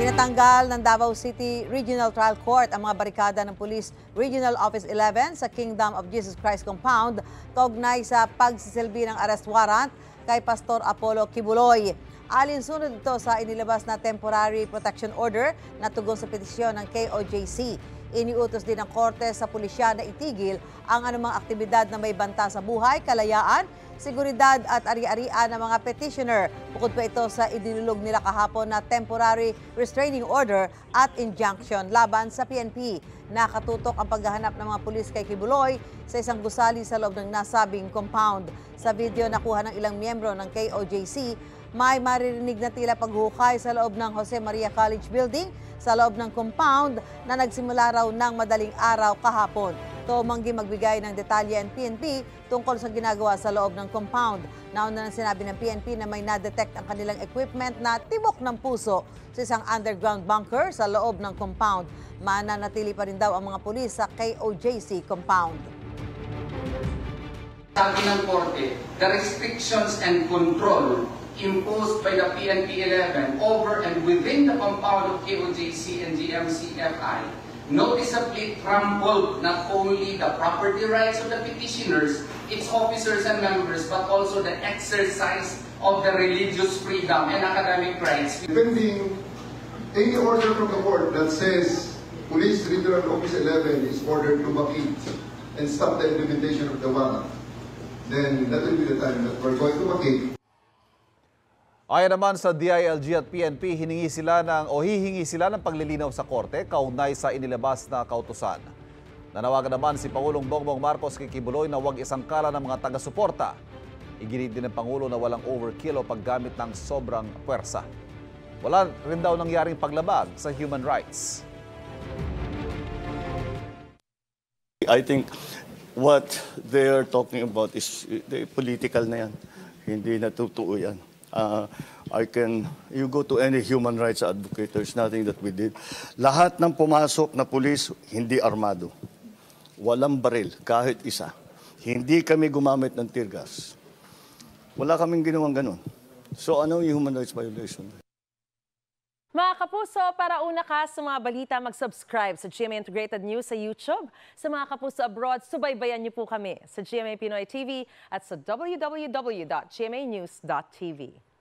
Pinatanggal ng Davao City Regional Trial Court ang mga barikada ng Police Regional Office 11 sa Kingdom of Jesus Christ Compound kaugnay sa pagsisilbi ng arrest warrant kay Pastor Apollo Kibuloy. Alinsunod ito sa inilabas na temporary protection order na tugon sa petisyon ng KOJC. Iniutos din ng korte sa pulisya na itigil ang anumang aktibidad na may banta sa buhay, kalayaan, seguridad at ari-arian ng mga petitioner. Bukod pa ito sa idinulog nila kahapon na temporary restraining order at injunction laban sa PNP. Nakatutok ang paghahanap ng mga pulis kay Kibuloy sa isang gusali sa loob ng nasabing compound. Sa video nakuha ng ilang miyembro ng KOJC, may maririnig na tila paghuhukay sa loob ng Jose Maria College Building sa loob ng compound na nagsimula raw ng madaling araw kahapon. Tumanggi magbigay ng detalye ang PNP tungkol sa ginagawa sa loob ng compound. Nauna nang sinabi ng PNP na may na-detect ang kanilang equipment na tibok ng puso sa isang underground bunker sa loob ng compound. Mananatili pa rin daw ang mga pulis sa KOJC compound. Sabi ng korte, the restrictions and control imposed by the PNP 11 over and within the compound of KOJC and GMCFI noticeably trampled not only the property rights of the petitioners, its officers and members, but also the exercise of the religious freedom and academic rights. Depending any order from the court that says Police Regional Office 11 is ordered to vacate and stop the implementation of the warrant, then that will be the time that we're going to vacate. Ayon naman sa DILG at PNP, hihingi sila ng paglilinaw sa korte kaugnay sa inilabas na kautusan. Nanawagan naman si Pangulong Bongbong Marcos kay Kibuloy na huwag isangkala ng mga taga-suporta. Iginit din ng Pangulo na walang overkill o paggamit ng sobrang puwersa. Wala rin daw nangyaring paglabag sa human rights. I think what they are talking about is political na yan. Hindi na totoo yan. You go to any human rights advocate, there's nothing that we did. Lahat ng pumasok na pulis, hindi armado. Walang baril, kahit isa. Hindi kami gumamit ng tear gas. Wala kaming ginawang ganun. So ano yung human rights violation? Mga kapuso, para una ka sa mga balita, mag-subscribe sa GMA Integrated News sa YouTube. Sa mga kapuso abroad, subaybayan niyo po kami sa GMA Pinoy TV at sa www.gmanews.tv.